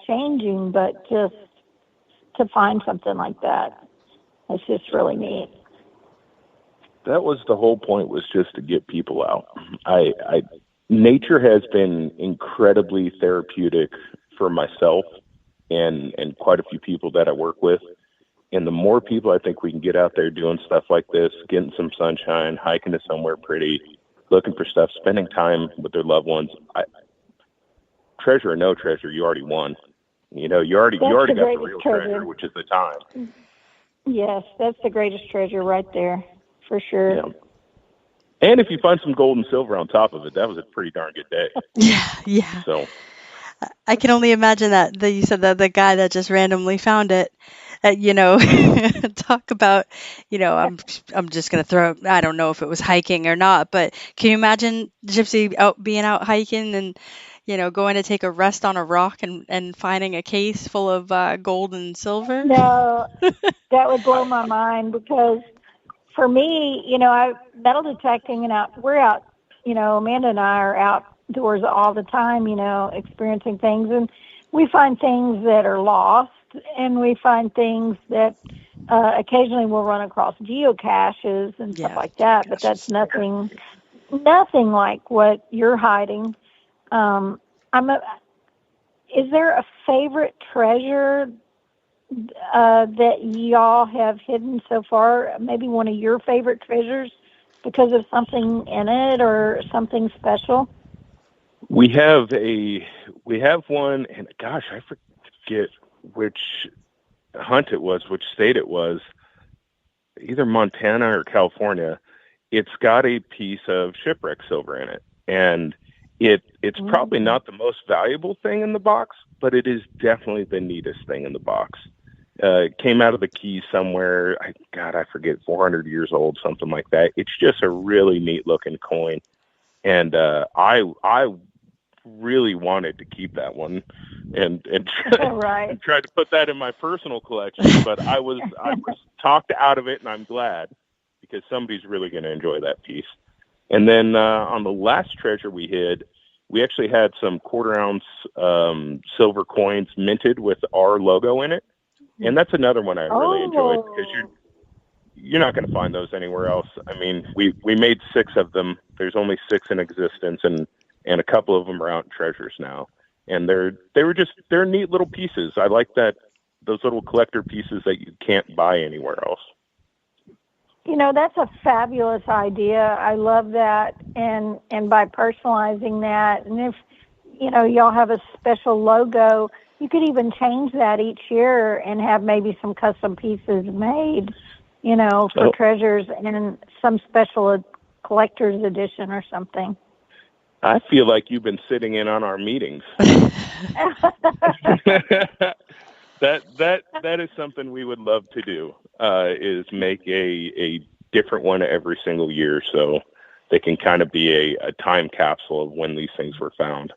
life-changing, but just to find something like that, it's just really neat. That was the whole point, was just to get people out. Nature has been incredibly therapeutic for myself and quite a few people that I work with. And the more people I think we can get out there doing stuff like this, getting some sunshine, hiking to somewhere pretty, looking for stuff, spending time with their loved ones, treasure or no treasure, you already won. You already got the real treasure, which is the time. Yes, that's the greatest treasure right there, for sure. Yeah. And if you find some gold and silver on top of it, that was a pretty darn good day. Yeah. So I can only imagine that you said that the guy that just randomly found it, talk about, I'm just going to throw, I don't know if it was hiking or not, but can you imagine Gypsy being out hiking and, going to take a rest on a rock and finding a case full of gold and silver? No, that would blow my mind, because for me, I metal detecting and we're out, Amanda and I are outdoors all the time, experiencing things, and we find things that are lost, and we find things that occasionally we'll run across geocaches and stuff like that, but that's nothing like what you're hiding. Is there a favorite treasure that y'all have hidden so far? Maybe one of your favorite treasures because of something in it or something special? We have one, and gosh, I forget which hunt it was, which state it was, either Montana or California. It's got a piece of shipwreck silver in it, and it's probably not the most valuable thing in the box, but it is definitely the neatest thing in the box. It came out of the Keys somewhere. I forget, 400 years old, something like that. It's just a really neat looking coin, and I really wanted to keep that one, and tried to put that in my personal collection, but I was talked out of it, and I'm glad, because somebody's really going to enjoy that piece. And then on the last treasure we hid, we actually had some quarter-ounce silver coins minted with our logo in it, and that's another one I really enjoyed, because you're not going to find those anywhere else. I mean, we made 6 of them. There's only 6 in existence, and a couple of them are out in treasures now, and they're neat little pieces. I like those little collector pieces that you can't buy anywhere else. That's a fabulous idea. I love that. And by personalizing that, and if, y'all have a special logo, you could even change that each year and have maybe some custom pieces made, for treasures and some special collector's edition or something. I feel like you've been sitting in on our meetings. That is something we would love to do, is make a different one every single year, so they can kind of be a time capsule of when these things were found,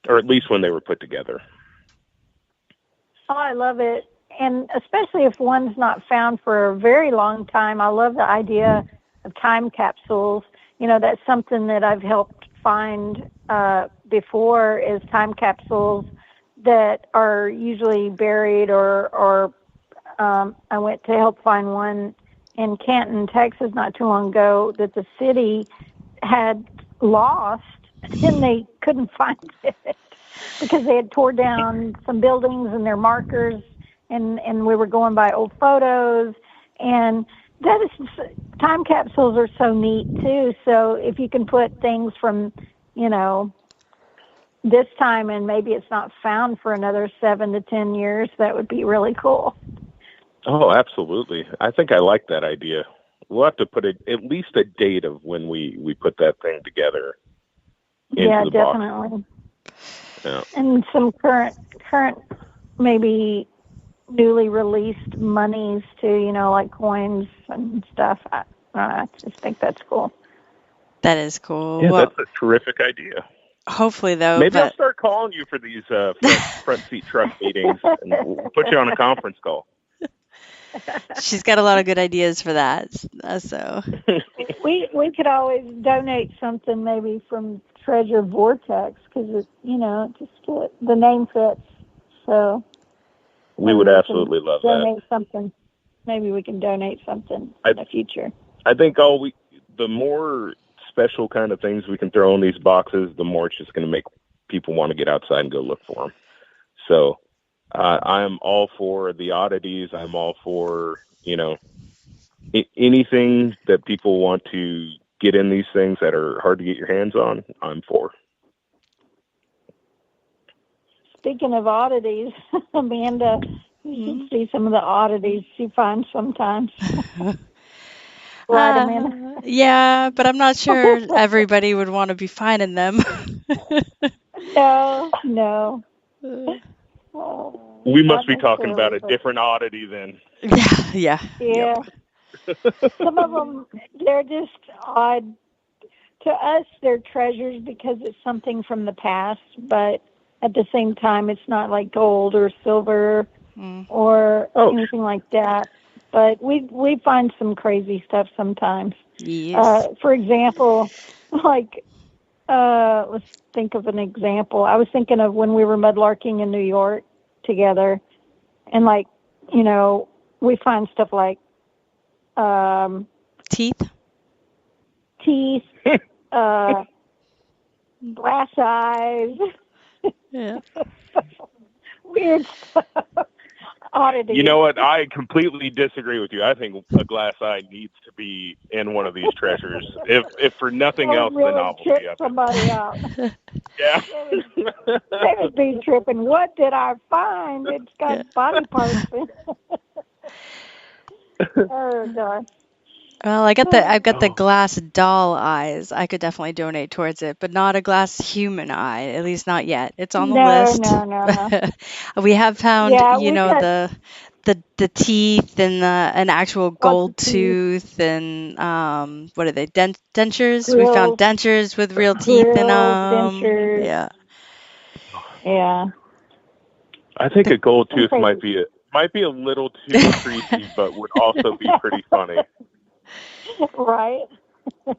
or at least when they were put together. Oh, I love it. And especially if one's not found for a very long time, I love the idea of time capsules. That's something that I've helped find before, is time capsules that are usually buried, or I went to help find one in Canton, Texas, not too long ago, that the city had lost, and they couldn't find it because they had tore down some buildings and their markers, and we were going by old photos, and that is, time capsules are so neat too. So if you can put things from, this time, and maybe it's not found for another 7 to 10 years, that would be really cool. Oh, absolutely. I think I like that idea. We'll have to put at least a date of when we put that thing together into the definitely. Box. Yeah. And some current, maybe newly released monies too, like coins and stuff. I just think that's cool. That is cool. Yeah, that's a terrific idea. Hopefully, though. Maybe I'll start calling you for these front seat truck meetings, and we'll put you on a conference call. She's got a lot of good ideas for that. So we could always donate something, maybe from Treasure Vortex, because the name fits. So we would absolutely love donate something. Maybe we can donate something in the future. I think the more special kind of things we can throw in these boxes, the more it's just going to make people want to get outside and go look for them. So I'm all for the oddities. I'm all for, anything that people want to get in these things that are hard to get your hands on, I'm for. Speaking of oddities, Amanda, you should see some of the oddities you find sometimes. Right, Amanda? Yeah, but I'm not sure everybody would want to be finding them. No. We must be talking about a different oddity then. Yeah. Yep. Some of them, they're just odd. To us, they're treasures because it's something from the past, but at the same time, it's not like gold or silver or anything like that. But we find some crazy stuff sometimes. Yes. For example, let's think of an example. I was thinking of when we were mudlarking in New York together, and we find stuff like teeth, glass eyes. Yeah. Weird stuff. Oddity. You know what? I completely disagree with you. I think a glass eye needs to be in one of these treasures. If for nothing else, really the novelty trip of it. Somebody out. Yeah. They would be tripping. What did I find? It's got body parts in it. Oh gosh. Well, I've got the glass doll eyes. I could definitely donate towards it, but not a glass human eye, at least not yet. It's on the list. No. We have found, the teeth and an actual gold tooth and what are they? Dentures. Grills, we found dentures with real teeth in them. Dentures. Yeah. I think a gold tooth might be a little too creepy, but would also be pretty funny. Right. It's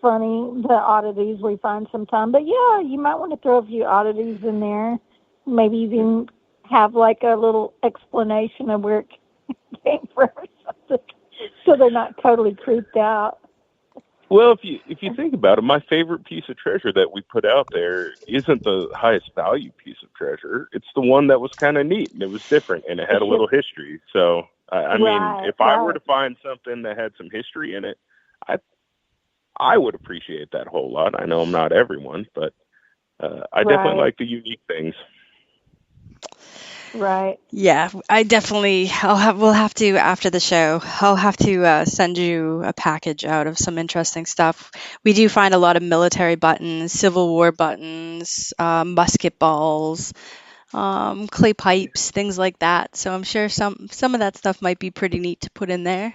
funny, the oddities we find sometimes. But yeah, you might want to throw a few oddities in there. Maybe even have like a little explanation of where it came from or something, so they're not totally creeped out. Well, if you think about it, my favorite piece of treasure that we put out there isn't the highest value piece of treasure. It's the one that was kind of neat and it was different and it had a little history. So, I mean, if I were to find something that had some history in it, I would appreciate that a whole lot. I know I'm not everyone, but I definitely like the unique things. Right. Yeah, we'll have to, after the show, I'll have to send you a package out of some interesting stuff. We do find a lot of military buttons, Civil War buttons, musket balls, clay pipes, things like that. So I'm sure some of that stuff might be pretty neat to put in there.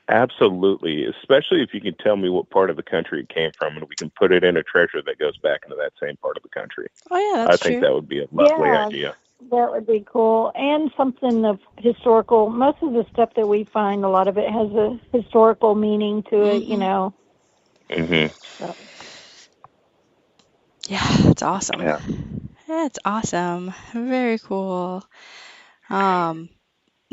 Absolutely, especially if you can tell me what part of the country it came from, and we can put it in a treasure that goes back into that same part of the country. Oh yeah, that's true. I think that would be a lovely idea. That would be cool. And something of historical. Most of the stuff that we find, a lot of it has a historical meaning to it, So. Yeah, that's awesome. Yeah. That's awesome. Very cool.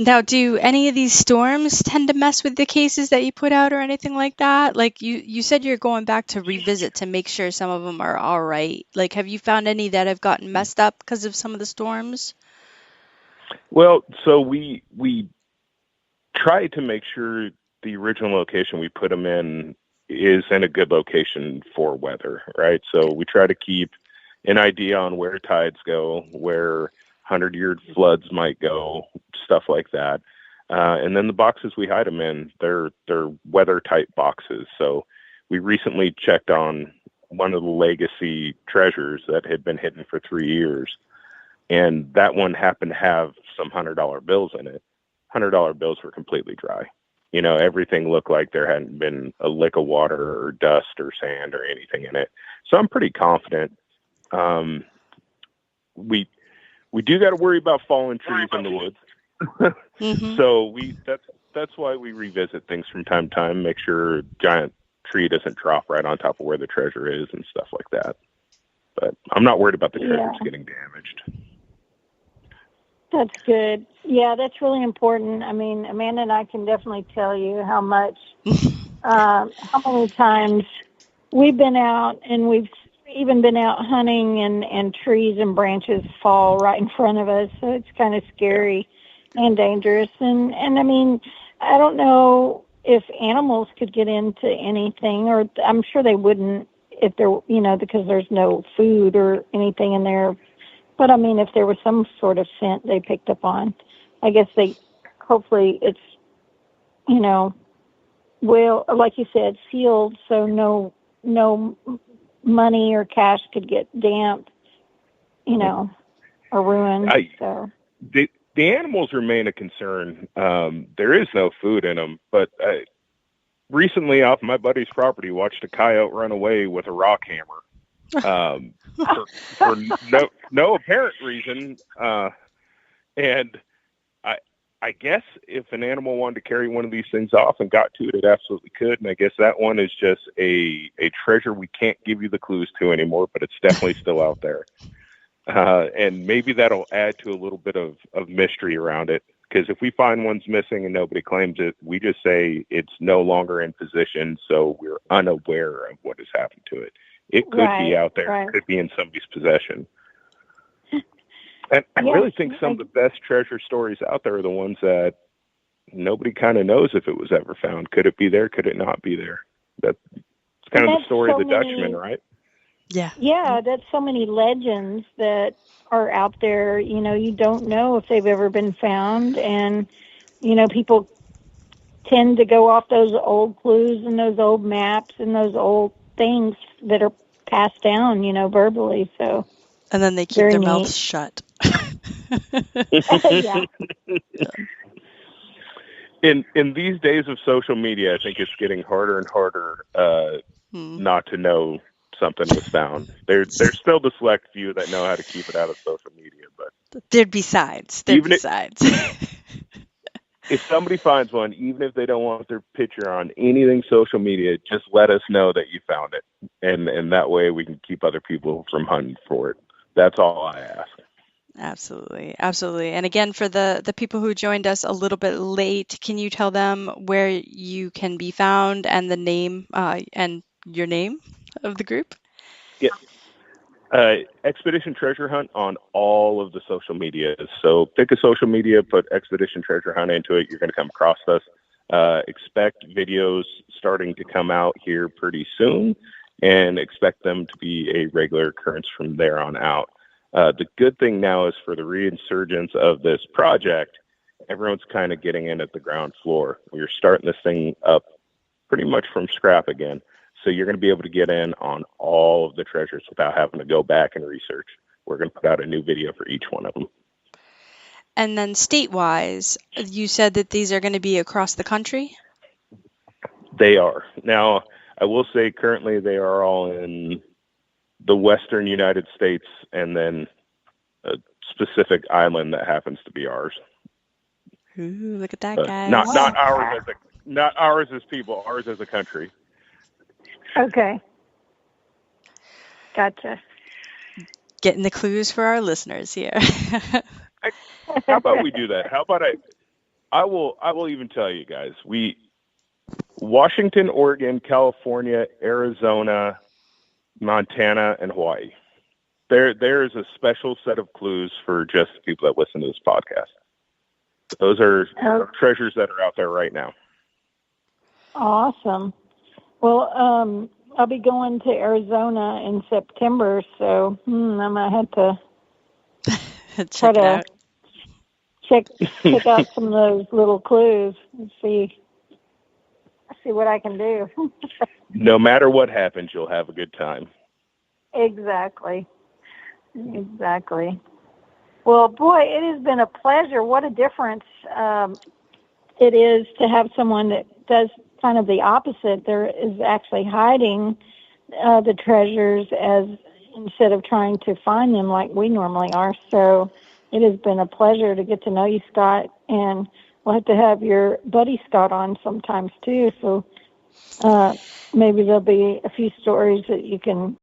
Now, do any of these storms tend to mess with the cases that you put out or anything like that? Like you said you're going back to revisit to make sure some of them are all right. Like, have you found any that have gotten messed up because of some of the storms? Well, so we try to make sure the original location we put them in is in a good location for weather, right? So we try to keep an idea on where tides go, where 100-year floods might go, stuff like that. And then the boxes we hide them in, they're weather-tight boxes. So we recently checked on one of the legacy treasures that had been hidden for 3 years. And that one happened to have some $100 bills in it. $100 bills were completely dry. Everything looked like there hadn't been a lick of water or dust or sand or anything in it. So I'm pretty confident. We do got to worry about fallen trees in the woods. So that's why we revisit things from time to time, make sure giant tree doesn't drop right on top of where the treasure is and stuff like that. But I'm not worried about the treasures getting damaged. That's good. Yeah, that's really important. I mean, Amanda and I can definitely tell you how many times we've been out, and we've even been out hunting, and trees and branches fall right in front of us. So it's kind of scary and dangerous. And I mean, I don't know if animals could get into anything, or I'm sure they wouldn't if there, because there's no food or anything in there. But I mean, if there was some sort of scent they picked up on, I guess hopefully it's, well, like you said, sealed, so no money or cash could get damp, or ruined. So the animals remain a concern. There is no food in them, but recently off my buddy's property, watched a coyote run away with a rock hammer. For no apparent reason, and I guess if an animal wanted to carry one of these things off and got to it, it absolutely could. And I guess that one is just a treasure we can't give you the clues to anymore, but it's definitely still out there. And maybe that'll add to a little bit of mystery around it. Because if we find one's missing and nobody claims it, we just say it's no longer in position, so we're unaware of what has happened to it. It could be out there. Right. It could be in somebody's possession. And I really think some of the best treasure stories out there are the ones that nobody kind of knows if it was ever found. Could it be there? Could it not be there? That's kind of the story of the Dutchman, right? Yeah. Yeah, that's so many legends that are out there. You don't know if they've ever been found. And, people tend to go off those old clues and those old maps and those old things that are passed down, verbally. So, and then they keep their mouths shut. Yeah. In these days of social media, I think it's getting harder and harder not to know something was found. There's still the select few that know how to keep it out of social media, but there'd be sides. If somebody finds one, even if they don't want their picture on anything social media, just let us know that you found it. And that way we can keep other people from hunting for it. That's all I ask. Absolutely. Absolutely. And again, for the people who joined us a little bit late, can you tell them where you can be found and the name and your name of the group? Yeah. Expedition Treasure Hunt on all of the social media. So pick a social media, put Expedition Treasure Hunt into it. You're going to come across us. Expect videos starting to come out here pretty soon, and expect them to be a regular occurrence from there on out. The good thing now is for the reinsurgence of this project, everyone's kind of getting in at the ground floor. We're starting this thing up pretty much from scrap again. So you're going to be able to get in on all of the treasures without having to go back and research. We're going to put out a new video for each one of them. And then state-wise, you said that these are going to be across the country? They are. Now, I will say currently they are all in the western United States and then a specific island that happens to be ours. Ooh, look at that, guys. Not ours as people, ours as a country. Okay. Gotcha. Getting the clues for our listeners here. How about we do that? How about I will even tell you guys. Washington, Oregon, California, Arizona, Montana, and Hawaii. There is a special set of clues for just people that listen to this podcast. Those are treasures that are out there right now. Awesome. Well, I'll be going to Arizona in September, so I might have to check out some of those little clues and see what I can do. No matter what happens, you'll have a good time. Exactly. Well, boy, it has been a pleasure. What a difference it is to have someone that does kind of the opposite. There is actually hiding the treasures instead of trying to find them like we normally are. So it has been a pleasure to get to know you, Scott, and we'll have to have your buddy Scott on sometimes too, so Maybe there'll be a few stories that you can